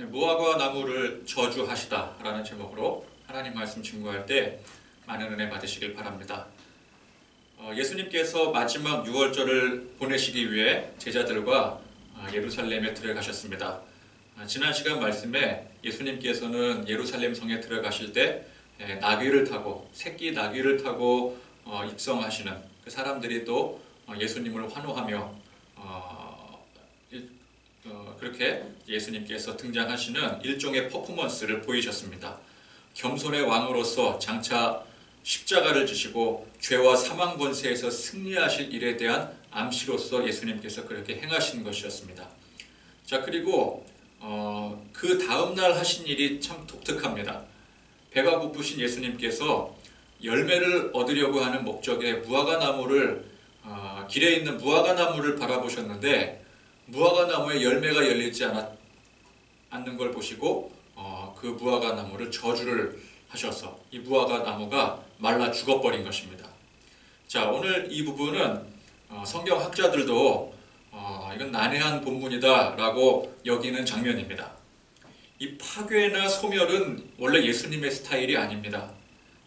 무화과 나무를 저주하시다라는 제목으로 하나님 말씀 증거할 때 많은 은혜 받으시길 바랍니다. 예수님께서 마지막 유월절을 보내시기 위해 제자들과 예루살렘에 들어가셨습니다. 지난 시간 말씀에 예수님께서는 예루살렘 성에 들어가실 때 나귀를 타고 새끼 나귀를 타고 입성하시는 그 사람들이 또 예수님을 환호하며 그렇게 예수님께서 등장하시는 일종의 퍼포먼스를 보이셨습니다. 겸손의 왕으로서 장차 십자가를 지시고 죄와 사망 권세에서 승리하실 일에 대한 암시로서 예수님께서 그렇게 행하신 것이었습니다. 자, 그리고 그 다음날 하신 일이 참 독특합니다. 배가 고프신 예수님께서 열매를 얻으려고 하는 목적의 무화과 나무를 길에 있는 무화과 나무를 바라보셨는데 무화과 나무에 열매가 열리지 않는 걸 보시고 그 무화과 나무를 저주를 하셔서 이 무화과 나무가 말라 죽어버린 것입니다. 자, 오늘 이 부분은 성경 학자들도 이건 난해한 본문이다 라고 여기는 장면입니다. 이 파괴나 소멸은 원래 예수님의 스타일이 아닙니다.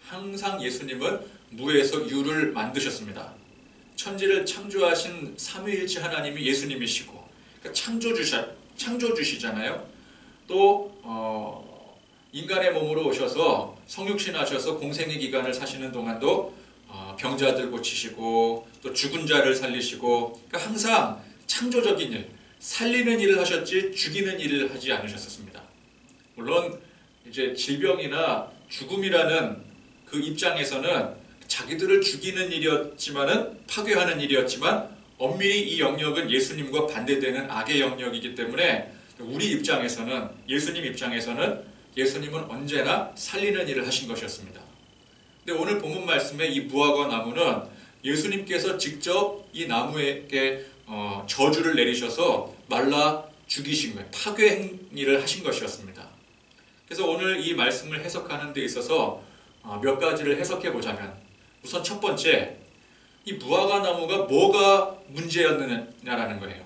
항상 예수님은 무에서 유를 만드셨습니다. 천지를 창조하신 삼위일체 하나님이 예수님이시고, 그러니까 창조주시잖아요. 또 인간의 몸으로 오셔서 성육신하셔서 공생의 기간을 사시는 동안도 병자들 고치시고 또 죽은 자를 살리시고, 그러니까 항상 창조적인 일, 살리는 일을 하셨지 죽이는 일을 하지 않으셨습니다. 물론 이제 질병이나 죽음이라는 그 입장에서는 자기들을 죽이는 일이었지만은 파괴하는 일이었지만 엄밀히 이 영역은 예수님과 반대되는 악의 영역이기 때문에 우리 입장에서는 예수님 입장에서는 예수님은 언제나 살리는 일을 하신 것이었습니다. 근데 오늘 본문 말씀에 이 무화과 나무는 예수님께서 직접 이 나무에게 저주를 내리셔서 말라 죽이신 거예요. 파괴 행위를 하신 것이었습니다. 그래서 오늘 이 말씀을 해석하는 데 있어서 몇 가지를 해석해 보자면, 우선 첫 번째, 이 무화과 나무가 뭐가 문제였느냐라는 거예요.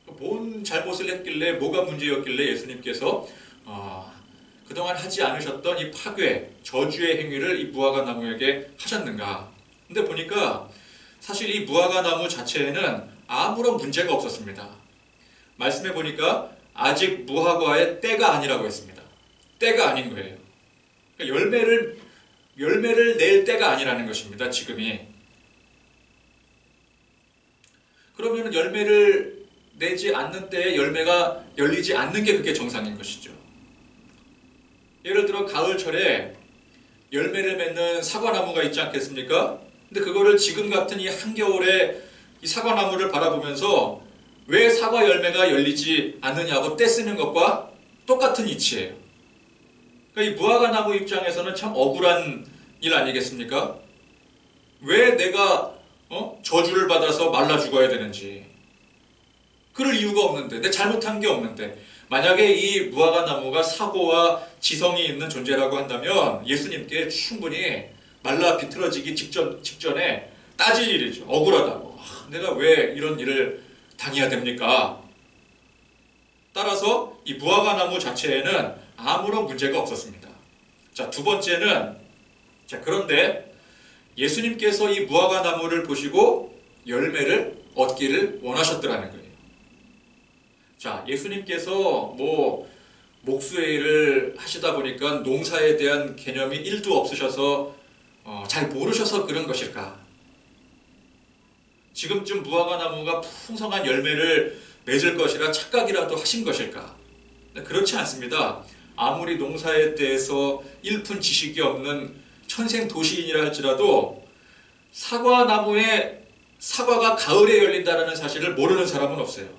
뭔 잘못을 했길래, 뭐가 문제였길래 예수님께서 그동안 하지 않으셨던 이 파괴, 저주의 행위를 이 무화과 나무에게 하셨는가. 근데 보니까 사실 이 무화과 나무 자체에는 아무런 문제가 없었습니다. 말씀해 보니까 아직 무화과의 때가 아니라고 했습니다. 때가 아닌 거예요. 그러니까 열매를 낼 때가 아니라는 것입니다. 지금이. 그러면 열매를 내지 않는 때에 열매가 열리지 않는 게 그게 정상인 것이죠. 예를 들어 가을철에 열매를 맺는 사과나무가 있지 않겠습니까? 근데 그거를 지금 같은 이 한겨울에 이 사과나무를 바라보면서 왜 사과 열매가 열리지 않느냐고 떼쓰는 것과 똑같은 이치예요. 그러니까 이 무화과 나무 입장에서는 참 억울한 일 아니겠습니까? 왜 내가 저주를 받아서 말라 죽어야 되는지. 그럴 이유가 없는데, 내 잘못한 게 없는데. 만약에 이 무화과 나무가 사고와 지성이 있는 존재라고 한다면 예수님께 충분히 말라 비틀어지기 직전에 따질 일이죠. 억울하다고. 내가 왜 이런 일을 당해야 됩니까? 따라서 이 무화과 나무 자체에는 아무런 문제가 없었습니다. 자, 두 번째는, 그런데 예수님께서 이 무화과 나무를 보시고 열매를 얻기를 원하셨더라는 거예요. 자, 예수님께서 목수의 일을 하시다 보니까 농사에 대한 개념이 1도 없으셔서 잘 모르셔서 그런 것일까? 지금쯤 무화과 나무가 풍성한 열매를 맺을 것이라 착각이라도 하신 것일까? 그렇지 않습니다. 아무리 농사에 대해서 1푼 지식이 없는 천생 도시인이라 할지라도 사과나무에 사과가 가을에 열린다는 사실을 모르는 사람은 없어요.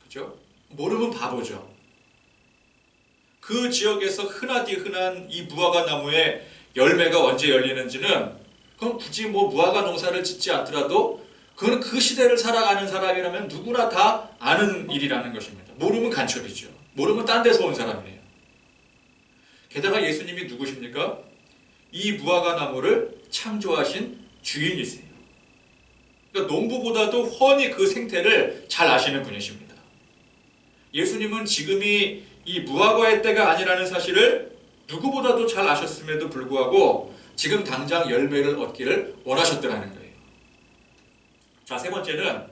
그죠? 모르면 바보죠. 그 지역에서 흔하디 흔한 이 무화과 나무에 열매가 언제 열리는지는 그건 굳이 무화과 농사를 짓지 않더라도 그건 그 시대를 살아가는 사람이라면 누구나 다 아는 일이라는 것입니다. 모르면 간첩이죠. 모르면 딴 데서 온 사람이에요. 게다가 예수님이 누구십니까? 이 무화과 나무를 창조하신 주인이세요. 그러니까 농부보다도 훤히 그 생태를 잘 아시는 분이십니다. 예수님은 지금이 이 무화과의 때가 아니라는 사실을 누구보다도 잘 아셨음에도 불구하고 지금 당장 열매를 얻기를 원하셨더라는 거예요. 자, 세 번째는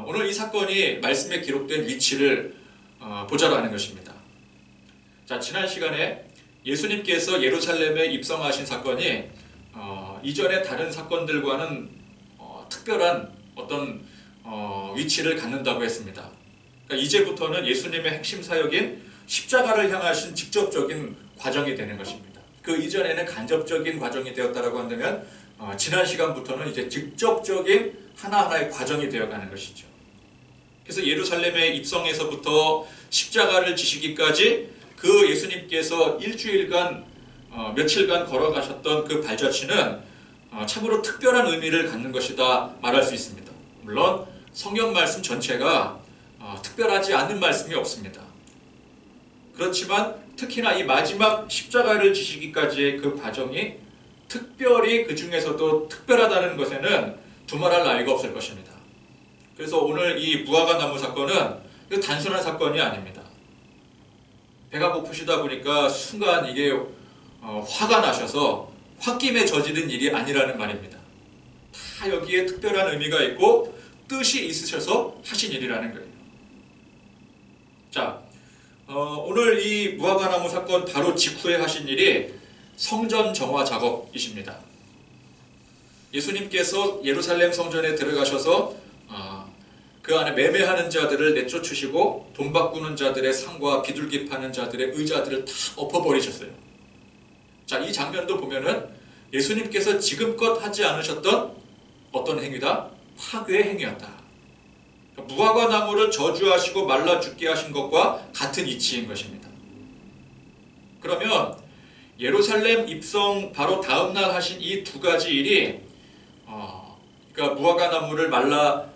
오늘 이 사건이 말씀에 기록된 위치를 보자라는 것입니다. 자, 지난 시간에 예수님께서 예루살렘에 입성하신 사건이 이전의 다른 사건들과는 특별한 어떤 위치를 갖는다고 했습니다. 그러니까 이제부터는 예수님의 핵심 사역인 십자가를 향하신 직접적인 과정이 되는 것입니다. 그 이전에는 간접적인 과정이 되었다라고 한다면 지난 시간부터는 이제 직접적인 하나하나의 과정이 되어가는 것이죠. 그래서 예루살렘에 입성해서부터 십자가를 지시기까지 그 예수님께서 일주일간 며칠간 걸어가셨던 그 발자취는 참으로 특별한 의미를 갖는 것이다 말할 수 있습니다. 물론 성경 말씀 전체가 특별하지 않은 말씀이 없습니다. 그렇지만 특히나 이 마지막 십자가를 지시기까지의 그 과정이 특별히 그 중에서도 특별하다는 것에는 두말할 나위가 없을 것입니다. 그래서 오늘 이 무화과 나무 사건은 단순한 사건이 아닙니다. 배가 고프시다 보니까 순간 이게 화가 나셔서 홧김에 저지른 일이 아니라는 말입니다. 다 여기에 특별한 의미가 있고 뜻이 있으셔서 하신 일이라는 거예요. 자, 오늘 이 무화과나무 사건 바로 직후에 하신 일이 성전 정화 작업이십니다. 예수님께서 예루살렘 성전에 들어가셔서 그 안에 매매하는 자들을 내쫓으시고 돈 바꾸는 자들의 상과 비둘기 파는 자들의 의자들을 다 엎어버리셨어요. 자, 이 장면도 보면은 예수님께서 지금껏 하지 않으셨던 어떤 행위다? 파괴의 행위였다. 무화과 나무를 저주하시고 말라 죽게 하신 것과 같은 이치인 것입니다. 그러면 예루살렘 입성 바로 다음날 하신 이 두 가지 일이 그러니까 무화과 나무를 말라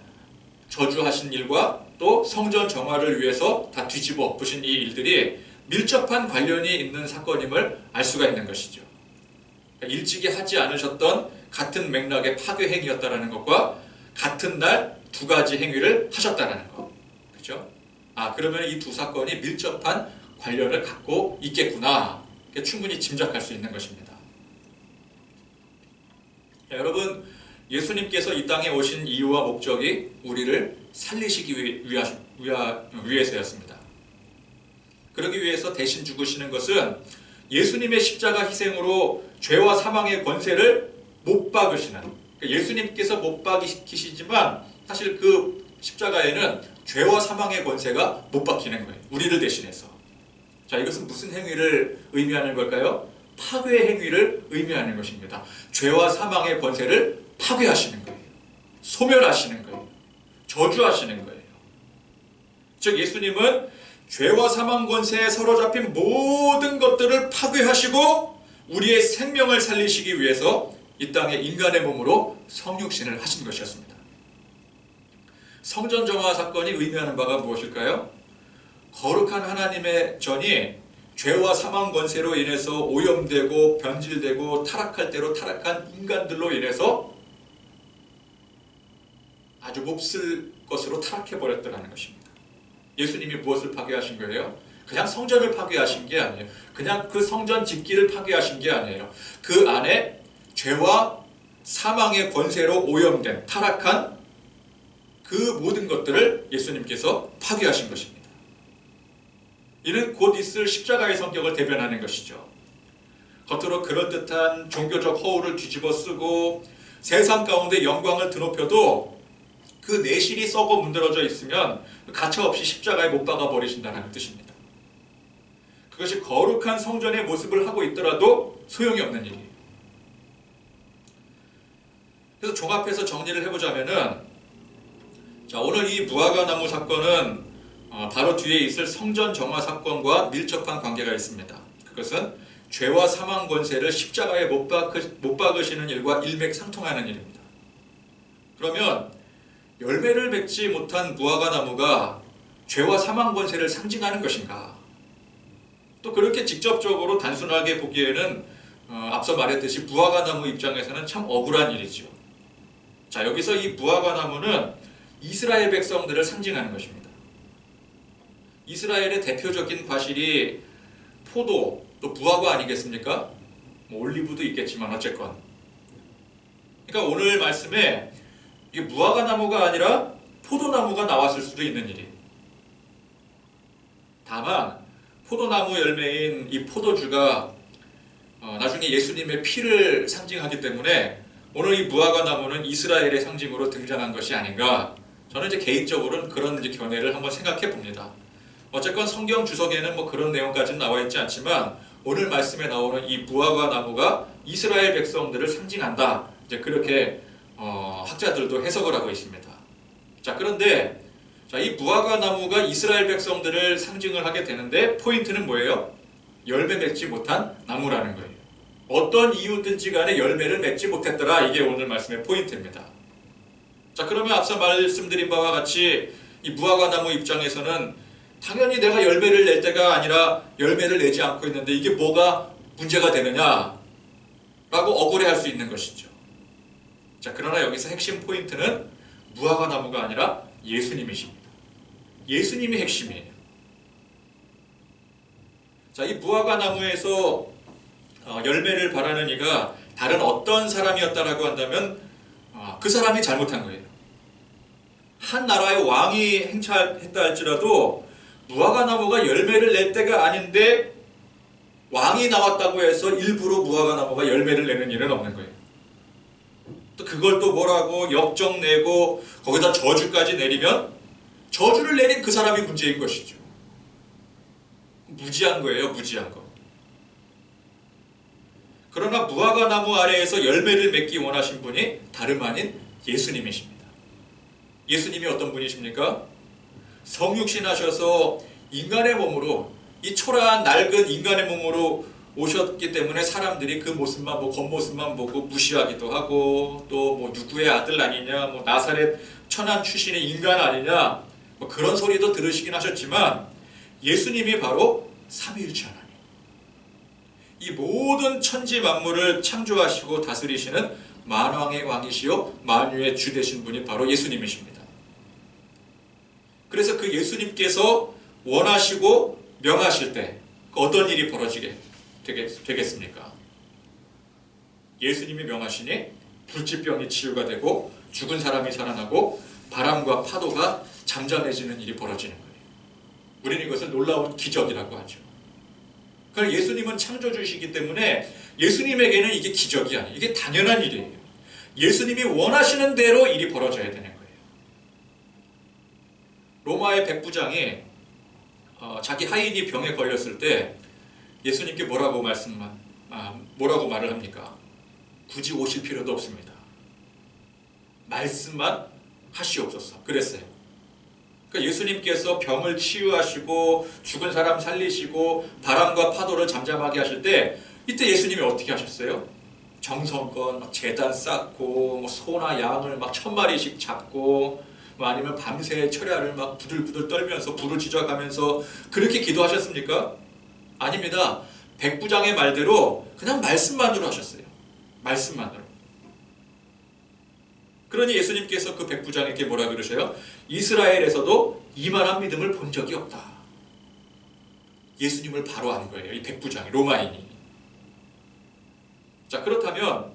저주하신 일과 또 성전 정화를 위해서 다 뒤집어 엎으신 이 일들이 밀접한 관련이 있는 사건임을 알 수가 있는 것이죠. 그러니까 일찍이 하지 않으셨던 같은 맥락의 파괴 행위였다는 것과 같은 날 두 가지 행위를 하셨다는 것. 그렇죠? 그러면 이 두 사건이 밀접한 관련을 갖고 있겠구나. 충분히 짐작할 수 있는 것입니다. 여러분, 예수님께서 이 땅에 오신 이유와 목적이 우리를 살리시기 위해서였습니다. 그러기 위해서 대신 죽으시는 것은 예수님의 십자가 희생으로 죄와 사망의 권세를 못 박으시는, 예수님께서 못 박히시지만 사실 그 십자가에는 죄와 사망의 권세가 못 박히는 거예요. 우리를 대신해서. 자, 이것은 무슨 행위를 의미하는 걸까요? 파괴 행위를 의미하는 것입니다. 죄와 사망의 권세를 파괴하시는 거예요. 소멸하시는 거예요. 저주하시는 거예요. 즉 예수님은 죄와 사망 권세에 사로잡힌 모든 것들을 파괴하시고 우리의 생명을 살리시기 위해서 이 땅에 인간의 몸으로 성육신을 하신 것이었습니다. 성전 정화 사건이 의미하는 바가 무엇일까요? 거룩한 하나님의 전이 죄와 사망 권세로 인해서 오염되고 변질되고 타락할 대로 타락한 인간들로 인해서 아주 몹쓸 것으로 타락해버렸다는 것입니다. 예수님이 무엇을 파괴하신 거예요? 그냥 성전을 파괴하신 게 아니에요. 그냥 그 성전 집기를 파괴하신 게 아니에요. 그 안에 죄와 사망의 권세로 오염된 타락한 그 모든 것들을 예수님께서 파괴하신 것입니다. 이는 곧 있을 십자가의 성격을 대변하는 것이죠. 겉으로 그럴듯한 종교적 허울을 뒤집어 쓰고 세상 가운데 영광을 드높여도 그 내실이 썩어 문드러져 있으면 가차없이 십자가에 못 박아 버리신다는 뜻입니다. 그것이 거룩한 성전의 모습을 하고 있더라도 소용이 없는 일이에요. 그래서 종합해서 정리를 해보자면은, 자, 오늘 이 무화과 나무 사건은 바로 뒤에 있을 성전 정화 사건과 밀접한 관계가 있습니다. 그것은 죄와 사망 권세를 십자가에 못 박으시는 일과 일맥상통하는 일입니다. 그러면 열매를 맺지 못한 무화과 나무가 죄와 사망 권세를 상징하는 것인가? 또 그렇게 직접적으로 단순하게 보기에는 앞서 말했듯이 무화과 나무 입장에서는 참 억울한 일이죠. 자, 여기서 이 무화과 나무는 이스라엘 백성들을 상징하는 것입니다. 이스라엘의 대표적인 과실이 포도, 또 무화과 아니겠습니까? 뭐 올리브도 있겠지만 어쨌건. 그러니까 오늘 말씀에 이게 무화과 나무가 아니라 포도나무가 나왔을 수도 있는 일이에요. 다만 포도나무 열매인 이 포도주가 나중에 예수님의 피를 상징하기 때문에 오늘 이 무화과 나무는 이스라엘의 상징으로 등장한 것이 아닌가. 저는 이제 개인적으로는 그런 이제 견해를 한번 생각해 봅니다. 어쨌건 성경 주석에는 뭐 그런 내용까지는 나와 있지 않지만 오늘 말씀에 나오는 이 무화과 나무가 이스라엘 백성들을 상징한다. 이제 그렇게 학자들도 해석을 하고 있습니다. 자, 그런데 이 무화과 나무가 이스라엘 백성들을 상징을 하게 되는데 포인트는 뭐예요? 열매 맺지 못한 나무라는 거예요. 어떤 이유든지 간에 열매를 맺지 못했더라. 이게 오늘 말씀의 포인트입니다. 자, 그러면 앞서 말씀드린 바와 같이 이 무화과 나무 입장에서는 당연히 내가 열매를 낼 때가 아니라 열매를 내지 않고 있는데 이게 뭐가 문제가 되느냐 라고 억울해할 수 있는 것이죠. 자, 그러나 여기서 핵심 포인트는 무화과 나무가 아니라 예수님이십니다. 예수님이 핵심이에요. 자, 이 무화과 나무에서 열매를 바라는 이가 다른 어떤 사람이었다라고 한다면 그 사람이 잘못한 거예요. 한 나라의 왕이 행차했다 할지라도 무화과 나무가 열매를 낼 때가 아닌데 왕이 나왔다고 해서 일부러 무화과 나무가 열매를 내는 일은 없는 거예요. 또 그걸 또 뭐라고 역정 내고 거기다 저주까지 내리면 저주를 내린 그 사람이 문제인 것이죠. 무지한 거예요, 무지한 거. 그러나 무화과 나무 아래에서 열매를 맺기 원하신 분이 다름 아닌 예수님이십니다. 예수님이 어떤 분이십니까? 성육신 하셔서 인간의 몸으로, 이 초라한 낡은 인간의 몸으로 오셨기 때문에 사람들이 그 모습만 보고 겉모습만 보고 무시하기도 하고 또 뭐 누구의 아들 아니냐, 뭐 나사렛 천한 출신의 인간 아니냐, 뭐 그런 소리도 들으시긴 하셨지만 예수님이 바로 삼위일체 하나님, 이 모든 천지 만물을 창조하시고 다스리시는 만왕의 왕이시요 만유의 주 되신 분이 바로 예수님이십니다. 그래서 그 예수님께서 원하시고 명하실 때 어떤 일이 벌어지게 되겠습니까? 예수님이 명하시니 불치병이 치유가 되고 죽은 사람이 살아나고 바람과 파도가 잠잠해지는 일이 벌어지는 거예요. 우리는 이것을 놀라운 기적이라고 하죠. 그러니까 예수님은 창조주시기 때문에 예수님에게는 이게 기적이 아니에요. 이게 당연한 일이에요. 예수님이 원하시는 대로 일이 벌어져야 되는 거예요. 로마의 백부장이 자기 하인이 병에 걸렸을 때 예수님께 뭐라고 말을 합니까? 굳이 오실 필요도 없습니다. 말씀만 하시옵소서. 그랬어요. 그러니까 예수님께서 병을 치유하시고 죽은 사람 살리시고 바람과 파도를 잠잠하게 하실 때 이때 예수님이 어떻게 하셨어요? 정성껏 막 제단 쌓고 뭐 소나 양을 막 1000마리씩 잡고 뭐 아니면 밤새 철야를 막 부들부들 떨면서 불을 지져가면서 그렇게 기도하셨습니까? 아닙니다. 백부장의 말대로 그냥 말씀만으로 하셨어요. 말씀만으로. 그러니 예수님께서 그 백부장에게 뭐라 그러셔요? 이스라엘에서도 이만한 믿음을 본 적이 없다. 예수님을 바로 안 거예요. 이 백부장이, 로마인이. 자, 그렇다면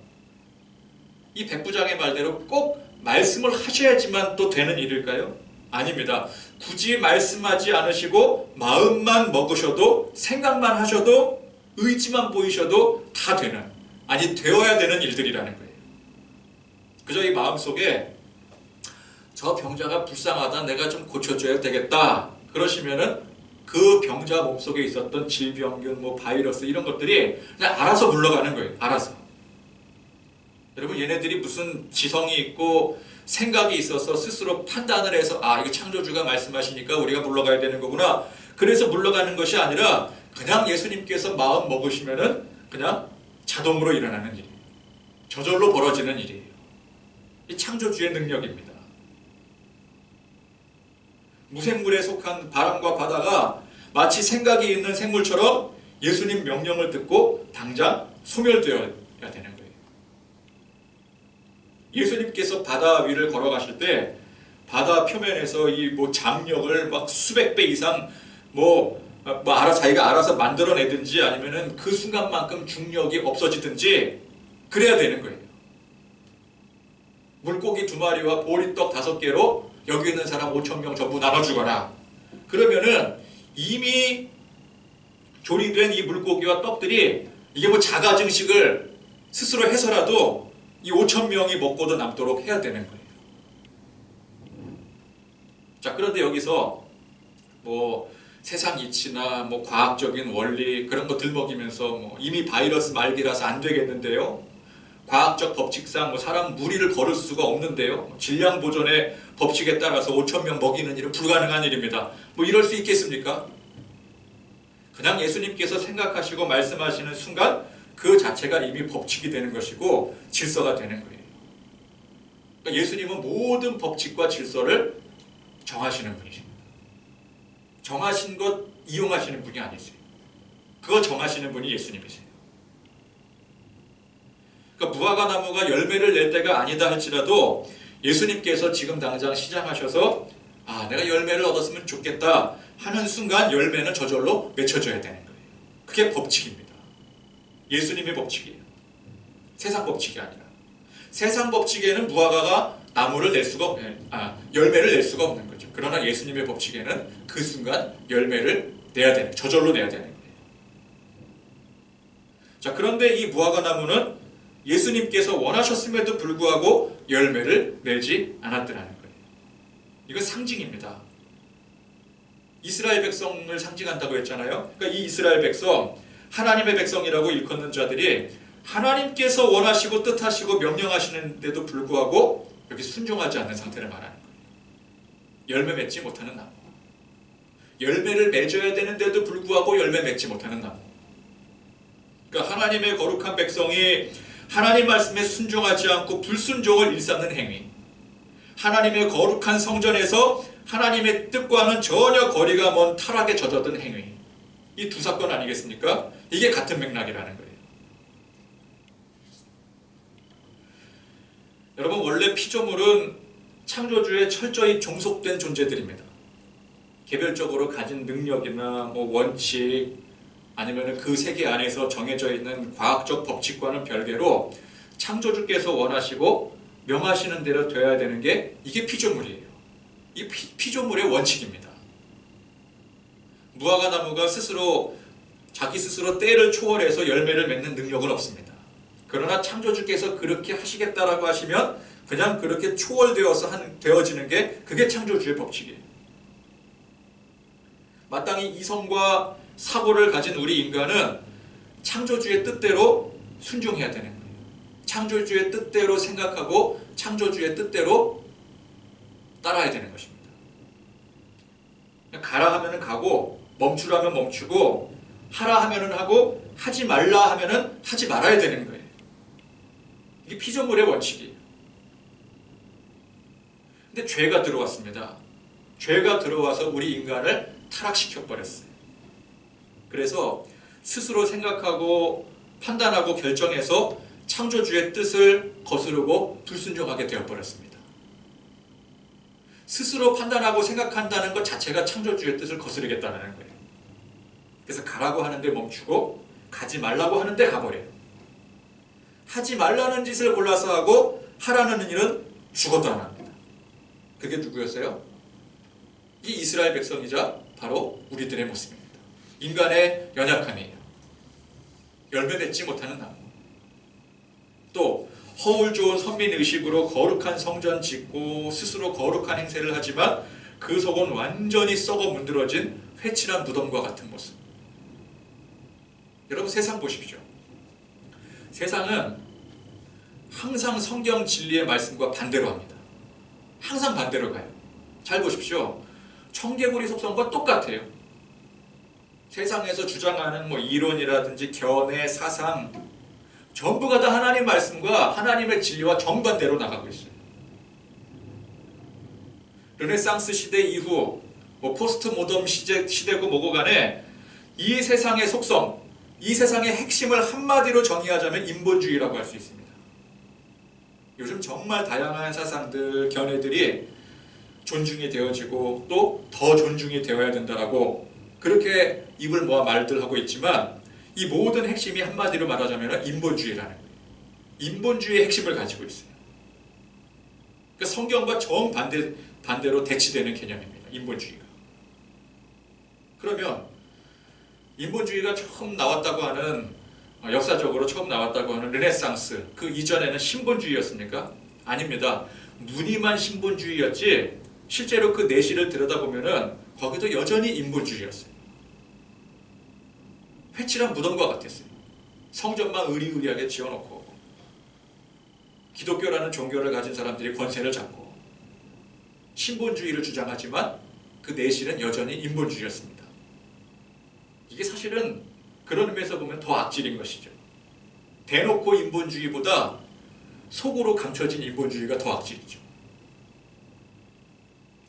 이 백부장의 말대로 꼭 말씀을 하셔야지만 또 되는 일일까요? 아닙니다. 굳이 말씀하지 않으시고 마음만 먹으셔도, 생각만 하셔도, 의지만 보이셔도 다 되는, 아니 되어야 되는 일들이라는 거예요. 그저 이 마음속에 저 병자가 불쌍하다, 내가 좀 고쳐줘야 되겠다 그러시면은 그 병자 몸속에 있었던 질병균, 뭐 바이러스 이런 것들이 그냥 알아서 물러가는 거예요. 알아서. 여러분, 얘네들이 무슨 지성이 있고 생각이 있어서 스스로 판단을 해서 이거 창조주가 말씀하시니까 우리가 물러가야 되는 거구나, 그래서 물러가는 것이 아니라 그냥 예수님께서 마음 먹으시면은 그냥 자동으로 일어나는 일이에요. 저절로 벌어지는 일이에요. 이 창조주의 능력입니다. 무생물에 속한 바람과 바다가 마치 생각이 있는 생물처럼 예수님 명령을 듣고 당장 소멸되어야 되는 거예요. 예수님께서 바다 위를 걸어가실 때 바다 표면에서 이 뭐 장력을 막 수백 배 이상 자기가 알아서 만들어내든지 아니면은 그 순간만큼 중력이 없어지든지 그래야 되는 거예요. 물고기 2마리와 보리떡 5개로 여기 있는 사람 5,000명 전부 나눠주거라. 그러면은 이미 조리된 이 물고기와 떡들이 이게 뭐 자가 증식을 스스로 해서라도 이 5,000명이 먹고도 남도록 해야 되는 거예요. 자, 그런데 여기서 세상 이치나 과학적인 원리 그런 거 들먹이면서 이미 바이러스 말기라서 안 되겠는데요. 과학적 법칙상 사람 무리를 걸을 수가 없는데요. 질량 보존의 법칙에 따라서 5,000명 먹이는 일은 불가능한 일입니다. 이럴 수 있겠습니까? 그냥 예수님께서 생각하시고 말씀하시는 순간 그 자체가 이미 법칙이 되는 것이고 질서가 되는 거예요. 그러니까 예수님은 모든 법칙과 질서를 정하시는 분이십니다. 정하신 것 이용하시는 분이 아니세요. 그거 정하시는 분이 예수님이세요. 그러니까 무화과 나무가 열매를 낼 때가 아니다 할지라도 예수님께서 지금 당장 시장하셔서 내가 열매를 얻었으면 좋겠다 하는 순간 열매는 저절로 맺혀져야 되는 거예요. 그게 법칙입니다. 예수님의 법칙이에요. 세상 법칙이 아니라. 세상 법칙에는 무화과가 나무를 낼 수가 열매를 낼 수가 없는 거죠. 그러나 예수님의 법칙에는 그 순간 열매를 내야 되는, 저절로 내야 되는 거예요. 자, 그런데 이 무화과 나무는 예수님께서 원하셨음에도 불구하고 열매를 내지 않았더라는 거예요. 이건 상징입니다. 이스라엘 백성을 상징한다고 했잖아요. 그러니까 이 이스라엘 백성, 하나님의 백성이라고 일컫는 자들이 하나님께서 원하시고 뜻하시고 명령하시는데도 불구하고 여기 순종하지 않는 상태를 말하는 거예요. 열매 맺지 못하는 나무. 열매를 맺어야 되는데도 불구하고 열매 맺지 못하는 나무. 그러니까 하나님의 거룩한 백성이 하나님 말씀에 순종하지 않고 불순종을 일삼는 행위. 하나님의 거룩한 성전에서 하나님의 뜻과는 전혀 거리가 먼 타락에 젖어든 행위. 이 두 사건 아니겠습니까? 이게 같은 맥락이라는 거예요. 여러분, 원래 피조물은 창조주에 철저히 종속된 존재들입니다. 개별적으로 가진 능력이나 원칙, 아니면 그 세계 안에서 정해져 있는 과학적 법칙과는 별개로 창조주께서 원하시고 명하시는 대로 되어야 되는 게 이게 피조물이에요. 이 피조물의 원칙입니다. 무화과 나무가 자기 스스로 때를 초월해서 열매를 맺는 능력은 없습니다. 그러나 창조주께서 그렇게 하시겠다라고 하시면 그냥 그렇게 초월되어서 되어지는 게 그게 창조주의 법칙이에요. 마땅히 이성과 사고를 가진 우리 인간은 창조주의 뜻대로 순종해야 되는 거예요. 창조주의 뜻대로 생각하고 창조주의 뜻대로 따라야 되는 것입니다. 가라 하면은 가고, 멈추라면 멈추고, 하라 하면은 하고, 하지 말라 하면은 하지 말아야 되는 거예요. 이게 피조물의 원칙이에요. 근데 죄가 들어왔습니다. 죄가 들어와서 우리 인간을 타락시켜 버렸어요. 그래서 스스로 생각하고 판단하고 결정해서 창조주의 뜻을 거스르고 불순종하게 되어버렸습니다. 스스로 판단하고 생각한다는 것 자체가 창조주의 뜻을 거스르겠다는 거예요. 그래서 가라고 하는데 멈추고 가지 말라고 하는데 가버려요. 하지 말라는 짓을 골라서 하고 하라는 일은 죽어도 안 합니다. 그게 누구였어요? 이 이스라엘 백성이자 바로 우리들의 모습입니다. 인간의 연약함이에요. 열매 맺지 못하는 나무. 또 허울 좋은 선민의식으로 거룩한 성전 짓고 스스로 거룩한 행세를 하지만 그 속은 완전히 썩어 문드러진 회칠한 무덤과 같은 모습. 여러분, 세상 보십시오. 세상은 항상 성경 진리의 말씀과 반대로 합니다. 항상 반대로 가요. 잘 보십시오. 청개구리 속성과 똑같아요. 세상에서 주장하는 이론이라든지 견해, 사상 전부가 다 하나님 말씀과 하나님의 진리와 정반대로 나가고 있어요. 르네상스 시대 이후 포스트 모던 시대고 뭐고 간에 이 세상의 속성, 이 세상의 핵심을 한마디로 정의하자면 인본주의라고 할 수 있습니다. 요즘 정말 다양한 사상들, 견해들이 존중이 되어지고 또 더 존중이 되어야 된다라고 그렇게 입을 모아 말들 하고 있지만 이 모든 핵심이 한마디로 말하자면 인본주의라는 거예요. 인본주의의 핵심을 가지고 있어요. 그러니까 성경과 정반대로 대치되는 개념입니다. 인본주의가. 그러면 인본주의가 처음 나왔다고 하는 역사적으로 처음 나왔다고 하는 르네상스 그 이전에는 신본주의였습니까? 아닙니다. 무늬만 신본주의였지 실제로 그 내실을 들여다보면은 거기도 여전히 인본주의였어요. 회칠한 무덤과 같았어요. 성전만 의리의리하게 지어놓고 기독교라는 종교를 가진 사람들이 권세를 잡고 신본주의를 주장하지만 그 내실은 여전히 인본주의였습니다. 이게 사실은 그런 의미에서 보면 더 악질인 것이죠. 대놓고 인본주의보다 속으로 감춰진 인본주의가 더 악질이죠.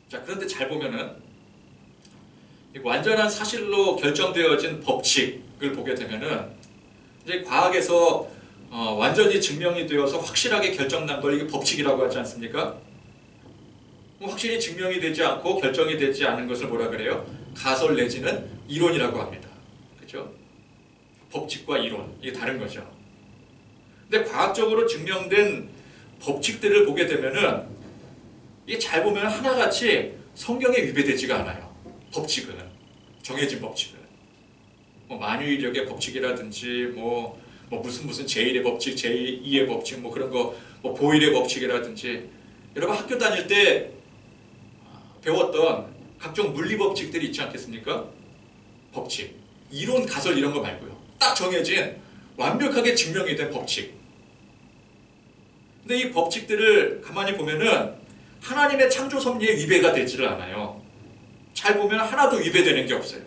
자, 그런데 잘 보면은 완전한 사실로 결정되어진 법칙을 보게 되면은 이제 과학에서 완전히 증명이 되어서 확실하게 결정난 걸 이게 법칙이라고 하지 않습니까? 확실히 증명이 되지 않고 결정이 되지 않은 것을 뭐라 그래요? 가설 내지는 이론이라고 합니다. 그렇죠? 법칙과 이론, 이게 다른 거죠. 근데 과학적으로 증명된 법칙들을 보게 되면은 이게 잘 보면 하나같이 성경에 위배되지가 않아요. 법칙은, 정해진 법칙은. 뭐 만유인력의 법칙이라든지 무슨 제1의 법칙, 제2의 법칙 그런 거 보일의 법칙이라든지 여러분 학교 다닐 때 배웠던 각종 물리 법칙들이 있지 않겠습니까? 법칙, 이론, 가설 이런 거 말고요. 딱 정해진 완벽하게 증명이 된 법칙. 근데 이 법칙들을 가만히 보면은 하나님의 창조 섭리에 위배가 되지를 않아요. 잘 보면 하나도 위배되는 게 없어요.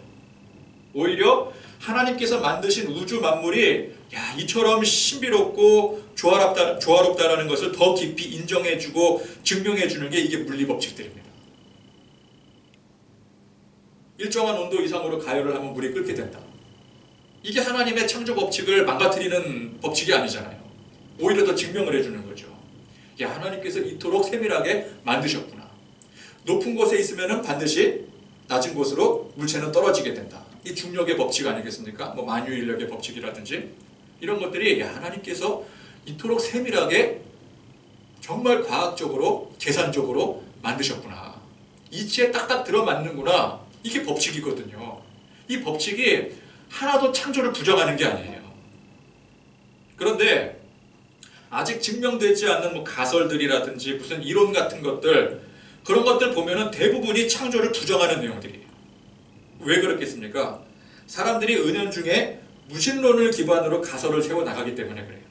오히려 하나님께서 만드신 우주 만물이 이처럼 신비롭고 조화롭다라는 것을 더 깊이 인정해주고 증명해주는 게 이게 물리법칙들입니다. 일정한 온도 이상으로 가열을 하면 물이 끓게 된다. 이게 하나님의 창조 법칙을 망가뜨리는 법칙이 아니잖아요. 오히려 더 증명을 해주는 거죠. 하나님께서 이토록 세밀하게 만드셨구나. 높은 곳에 있으면 반드시 낮은 곳으로 물체는 떨어지게 된다. 이 중력의 법칙 아니겠습니까? 만유인력의 법칙이라든지 이런 것들이 하나님께서 이토록 세밀하게 정말 과학적으로 계산적으로 만드셨구나. 이치에 딱딱 들어맞는구나. 이게 법칙이거든요. 이 법칙이 하나도 창조를 부정하는 게 아니에요. 그런데 아직 증명되지 않는 가설들이라든지 무슨 이론 같은 것들 그런 것들 보면은 대부분이 창조를 부정하는 내용들이에요. 왜 그렇겠습니까? 사람들이 은연중에 무신론을 기반으로 가설을 세워나가기 때문에 그래요.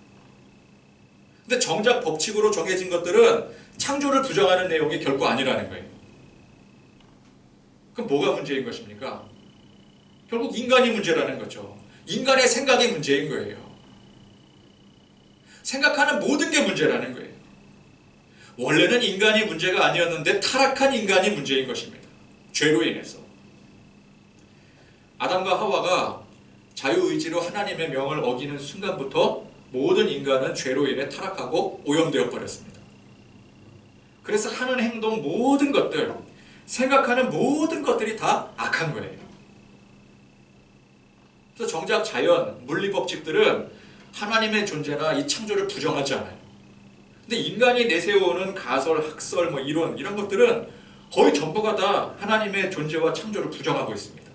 근데 정작 법칙으로 정해진 것들은 창조를 부정하는 내용이 결코 아니라는 거예요. 그럼 뭐가 문제인 것입니까? 결국 인간이 문제라는 거죠. 인간의 생각이 문제인 거예요. 생각하는 모든 게 문제라는 거예요. 원래는 인간이 문제가 아니었는데 타락한 인간이 문제인 것입니다. 죄로 인해서. 아담과 하와가 자유의지로 하나님의 명을 어기는 순간부터 모든 인간은 죄로 인해 타락하고 오염되어 버렸습니다. 그래서 하는 행동 모든 것들, 생각하는 모든 것들이 다 악한 거예요. 그래서 정작 자연, 물리 법칙들은 하나님의 존재나 이 창조를 부정하지 않아요. 근데 인간이 내세우는 가설, 학설, 이론 이런 것들은 거의 전부가 다 하나님의 존재와 창조를 부정하고 있습니다.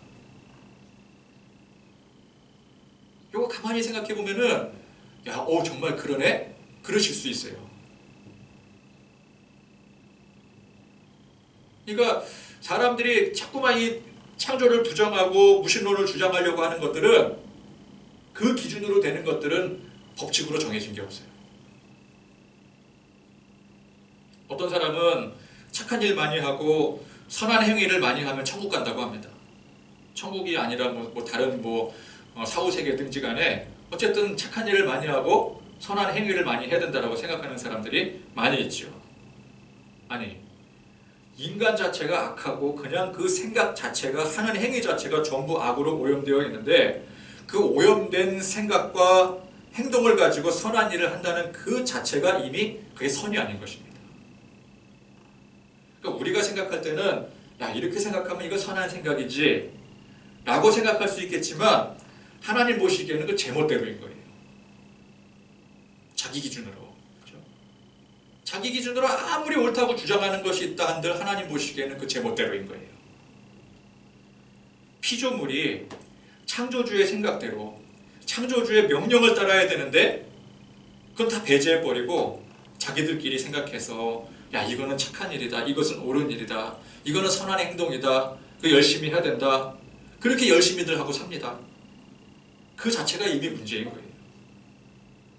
이거 가만히 생각해 보면은 정말 그러네? 그러실 수 있어요. 그러니까 사람들이 자꾸만 이 창조를 부정하고 무신론을 주장하려고 하는 것들은 그 기준으로 되는 것들은 법칙으로 정해진 게 없어요. 어떤 사람은 착한 일 많이 하고 선한 행위를 많이 하면 천국 간다고 합니다. 천국이 아니라 다른 사후세계든지 간에 어쨌든 착한 일을 많이 하고 선한 행위를 많이 해야 된다고 생각하는 사람들이 많이 있죠. 아니, 인간 자체가 악하고 그냥 그 생각 자체가 하는 행위 자체가 전부 악으로 오염되어 있는데 그 오염된 생각과 행동을 가지고 선한 일을 한다는 그 자체가 이미 그게 선이 아닌 것입니다. 그러니까 우리가 생각할 때는 이렇게 생각하면 이거 선한 생각이지 라고 생각할 수 있겠지만 하나님 보시기에는 그 제멋대로인 거예요. 자기 기준으로. 그렇죠? 자기 기준으로 아무리 옳다고 주장하는 것이 있다 한들 하나님 보시기에는 그 제멋대로인 거예요. 피조물이 창조주의 생각대로 창조주의 명령을 따라야 되는데 그건 다 배제해버리고 자기들끼리 생각해서 야 이거는 착한 일이다, 이것은 옳은 일이다, 이거는 선한 행동이다, 그 열심히 해야 된다, 그렇게 열심히들 하고 삽니다. 그 자체가 이미 문제인 거예요.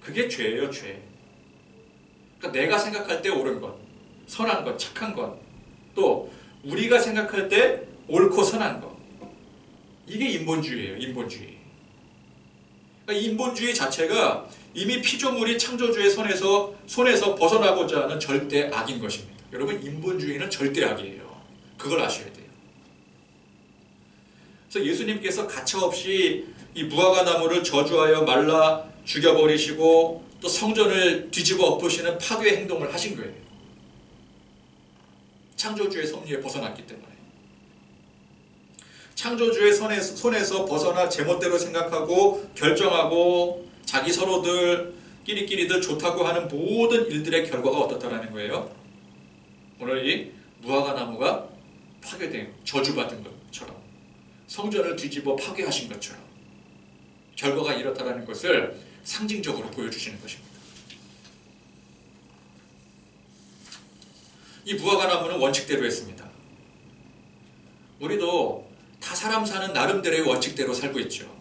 그게 죄예요, 죄. 그러니까 내가 생각할 때 옳은 것, 선한 것, 착한 것, 또 우리가 생각할 때 옳고 선한 것, 이게 인본주의예요, 인본주의. 그러니까 인본주의 자체가 이미 피조물이 창조주의 손에서 벗어나고자 하는 절대 악인 것입니다. 여러분, 인본주의는 절대 악이에요. 그걸 아셔야 돼요. 그래서 예수님께서 가차없이 이 무화과 나무를 저주하여 말라 죽여버리시고 또 성전을 뒤집어 엎으시는 파괴 행동을 하신 거예요. 창조주의 섭리에 벗어났기 때문에. 창조주의 손에서 벗어나 제멋대로 생각하고 결정하고 자기 서로들 끼리끼리들 좋다고 하는 모든 일들의 결과가 어떻다라는 거예요? 오늘 이 무화과 나무가 파괴된 저주받은 것처럼 성전을 뒤집어 파괴하신 것처럼 결과가 이렇다라는 것을 상징적으로 보여주시는 것입니다. 이 무화과 나무는 원칙대로 했습니다. 우리도 다 사람 사는 나름대로의 원칙대로 살고 있죠.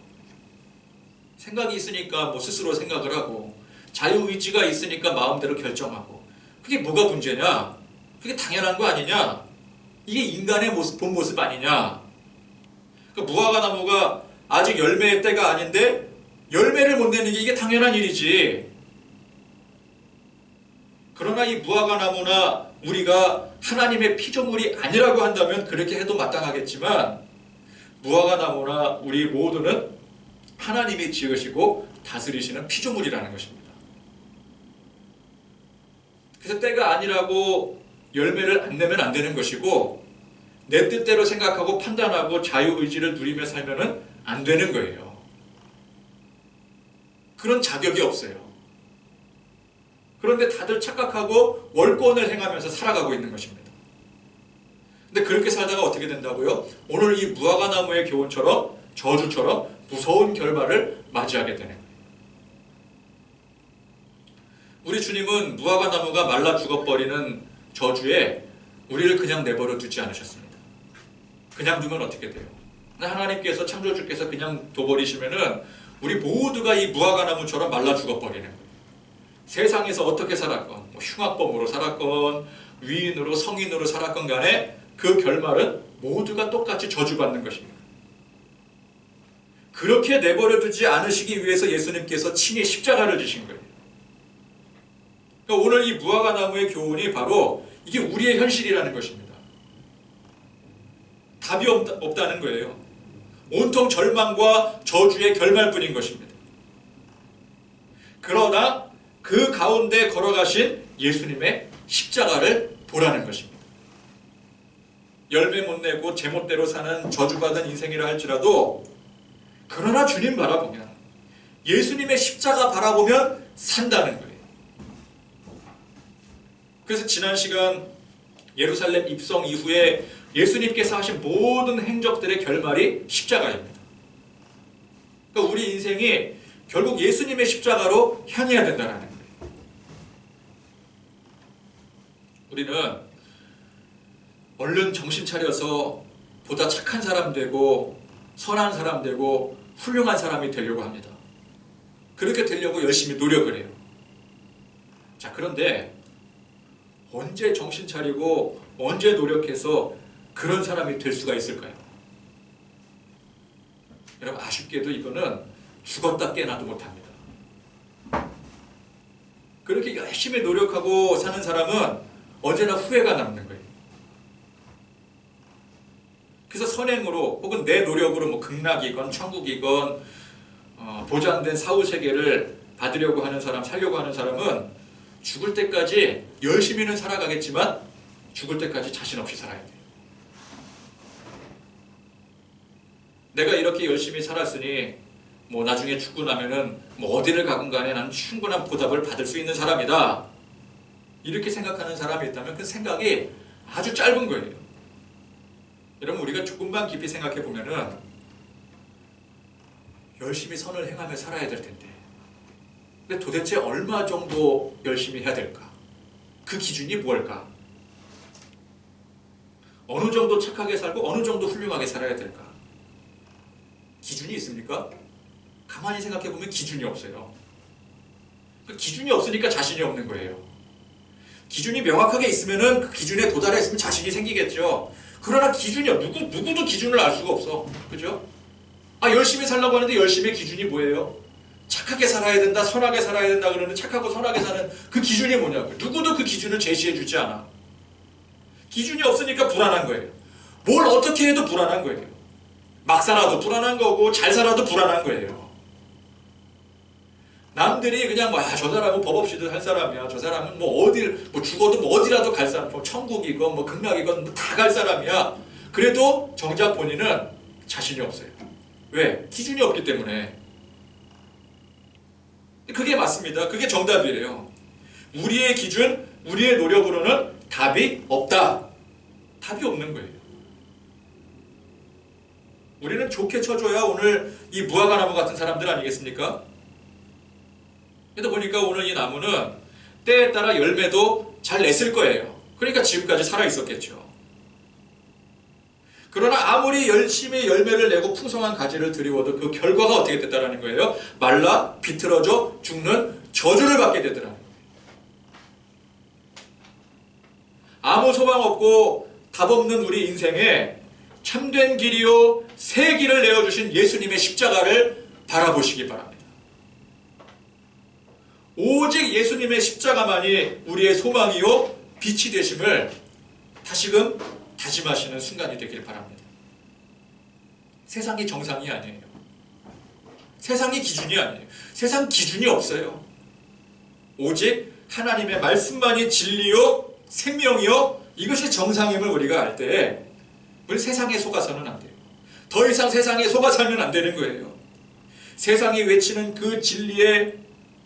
생각이 있으니까 뭐 스스로 생각을 하고 자유의지가 있으니까 마음대로 결정하고 그게 뭐가 문제냐? 그게 당연한 거 아니냐? 이게 인간의 본 모습 아니냐? 그러니까 무화과 나무가 아직 열매의 때가 아닌데 열매를 못 내는 게 이게 당연한 일이지. 그러나 이 무화과 나무나 우리가 하나님의 피조물이 아니라고 한다면 그렇게 해도 마땅하겠지만 무화과 나무나 우리 모두는 하나님이 지으시고 다스리시는 피조물이라는 것입니다. 그래서 때가 아니라고 열매를 안 내면 안 되는 것이고 내 뜻대로 생각하고 판단하고 자유의지를 누리며 살면 안 되는 거예요. 그런 자격이 없어요. 그런데 다들 착각하고 월권을 행하면서 살아가고 있는 것입니다. 근데 그렇게 살다가 어떻게 된다고요? 오늘 이 무화과 나무의 교훈처럼 저주처럼 무서운 결말을 맞이하게 되는 거예요. 우리 주님은 무화과 나무가 말라 죽어버리는 저주에 우리를 그냥 내버려 두지 않으셨습니다. 그냥 두면 어떻게 돼요? 하나님께서 창조주께서 그냥 둬버리시면은 우리 모두가 이 무화과 나무처럼 말라 죽어버리는 거예요. 세상에서 어떻게 살았건 뭐 흉악범으로 살았건 위인으로 성인으로 살았건 간에 그 결말은 모두가 똑같이 저주받는 것입니다. 그렇게 내버려 두지 않으시기 위해서 예수님께서 친히 십자가를 지신 거예요. 그러니까 오늘 이 무화과 나무의 교훈이 바로 이게 우리의 현실이라는 것입니다. 답이 없다는 거예요. 온통 절망과 저주의 결말뿐인 것입니다. 그러나 그 가운데 걸어가신 예수님의 십자가를 보라는 것입니다. 열매 못 내고 제멋대로 사는 저주받은 인생이라 할지라도 그러나 주님 바라보면 예수님의 십자가 바라보면 산다는 거예요. 그래서 지난 시간 예루살렘 입성 이후에 예수님께서 하신 모든 행적들의 결말이 십자가입니다. 그러니까 우리 인생이 결국 예수님의 십자가로 향해야 된다는 거예요. 우리는 얼른 정신 차려서 보다 착한 사람 되고 선한 사람 되고 훌륭한 사람이 되려고 합니다. 그렇게 되려고 열심히 노력을 해요. 자, 그런데 언제 정신 차리고 언제 노력해서 그런 사람이 될 수가 있을까요? 여러분, 아쉽게도 이거는 죽었다 깨나도 못합니다. 그렇게 열심히 노력하고 사는 사람은 언제나 후회가 남는 거예요. 그래서 선행으로 혹은 내 노력으로 뭐 극락이건 천국이건 보장된 사후세계를 받으려고 하는 사람, 살려고 하는 사람은 죽을 때까지 열심히는 살아가겠지만 죽을 때까지 자신 없이 살아야 돼요. 내가 이렇게 열심히 살았으니 뭐 나중에 죽고 나면은 뭐 어디를 가건 간에 나는 충분한 보답을 받을 수 있는 사람이다. 이렇게 생각하는 사람이 있다면 그 생각이 아주 짧은 거예요. 여러분, 우리가 조금만 깊이 생각해 보면은 열심히 선을 행하며 살아야 될 텐데, 근데 도대체 얼마 정도 열심히 해야 될까? 그 기준이 뭘까? 어느 정도 착하게 살고 어느 정도 훌륭하게 살아야 될까? 기준이 있습니까? 가만히 생각해 보면 기준이 없어요. 그 기준이 없으니까 자신이 없는 거예요. 기준이 명확하게 있으면은 그 기준에 도달했으면 자신이 생기겠죠. 그러나 기준이 누구도 기준을 알 수가 없어. 그죠? 열심히 살려고 하는데 열심의 기준이 뭐예요? 착하게 살아야 된다, 선하게 살아야 된다 그러는 착하고 선하게 사는 그 기준이 뭐냐고요. 누구도 그 기준을 제시해 주지 않아. 기준이 없으니까 불안한 거예요. 뭘 어떻게 해도 불안한 거예요. 막 살아도 불안한 거고 잘 살아도 불안한 거예요. 남들이 그냥 저 사람은 법 없이도 할 사람이야. 저 사람은 죽어도 어디라도 갈 사람, 천국이건 극락이건 다 갈 사람이야. 그래도 정작 본인은 자신이 없어요. 왜? 기준이 없기 때문에. 그게 맞습니다. 그게 정답이에요. 우리의 기준, 우리의 노력으로는 답이 없다. 답이 없는 거예요. 우리는 좋게 쳐줘야 오늘 이 무화과나무 같은 사람들 아니겠습니까? 그러다 보니까 오늘 이 나무는 때에 따라 열매도 잘 냈을 거예요. 그러니까 지금까지 살아있었겠죠. 그러나 아무리 열심히 열매를 내고 풍성한 가지를 드리워도 그 결과가 어떻게 됐다라는 거예요? 말라 비틀어져 죽는 저주를 받게 되더라는 거예요. 아무 소망 없고 답 없는 우리 인생에 참된 길이요 새 길을 내어주신 예수님의 십자가를 바라보시기 바랍니다. 오직 예수님의 십자가만이 우리의 소망이요 빛이 되심을 다시금 다짐하시는 순간이 되길 바랍니다. 세상이 정상이 아니에요. 세상이 기준이 아니에요. 세상 기준이 없어요. 오직 하나님의 말씀만이 진리요 생명이요 이것이 정상임을 우리가 알 때에 우리 세상에 속아서는 안 돼요. 더 이상 세상에 속아 살면 안 되는 거예요. 세상이 외치는 그 진리에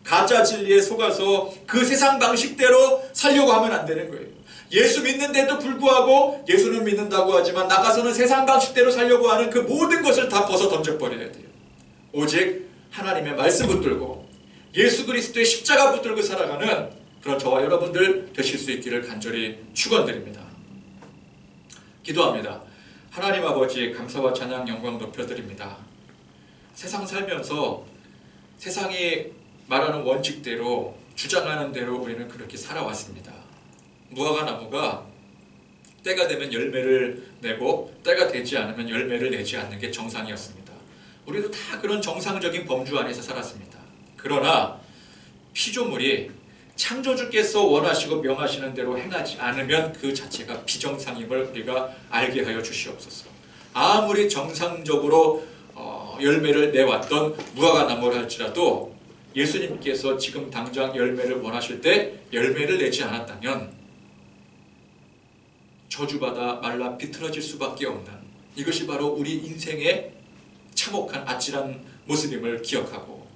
가짜 진리에 속아서 그 세상 방식대로 살려고 하면 안 되는 거예요. 예수 믿는데도 불구하고 예수는 믿는다고 하지만 나가서는 세상 방식대로 살려고 하는 그 모든 것을 다 벗어 던져버려야 돼요. 오직 하나님의 말씀 붙들고 예수 그리스도의 십자가 붙들고 살아가는 그런 저와 여러분들 되실 수 있기를 간절히 축원드립니다. 기도합니다. 하나님 아버지 감사와 찬양 영광 높여드립니다. 세상 살면서 세상이 말하는 원칙대로 주장하는 대로 우리는 그렇게 살아왔습니다. 무화과 나무가 때가 되면 열매를 내고 때가 되지 않으면 열매를 내지 않는 게 정상이었습니다. 우리도 다 그런 정상적인 범주 안에서 살았습니다. 그러나 피조물이 창조주께서 원하시고 명하시는 대로 행하지 않으면 그 자체가 비정상임을 우리가 알게 하여 주시옵소서. 아무리 정상적으로 열매를 내왔던 무화과 나무를 할지라도 예수님께서 지금 당장 열매를 원하실 때 열매를 내지 않았다면 저주받아 말라 비틀어질 수밖에 없는 이것이 바로 우리 인생의 참혹한 아찔한 모습임을 기억하고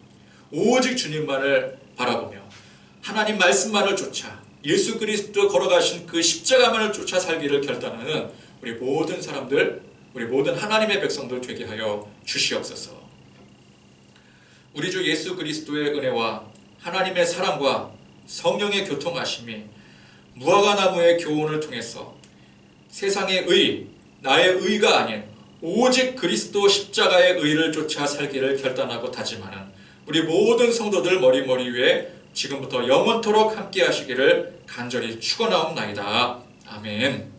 오직 주님만을 바라보며 하나님 말씀만을 쫓아 예수 그리스도 걸어가신 그 십자가만을 쫓아 살기를 결단하는 우리 모든 사람들, 우리 모든 하나님의 백성들 되게 하여 주시옵소서. 우리 주 예수 그리스도의 은혜와 하나님의 사랑과 성령의 교통하심이 무화과 나무의 교훈을 통해서 세상의 의, 나의 의가 아닌 오직 그리스도 십자가의 의를 쫓아 살기를 결단하고 다짐하는 우리 모든 성도들 머리 위에 지금부터 영원토록 함께 하시기를 간절히 축원하옵나이다. 아멘.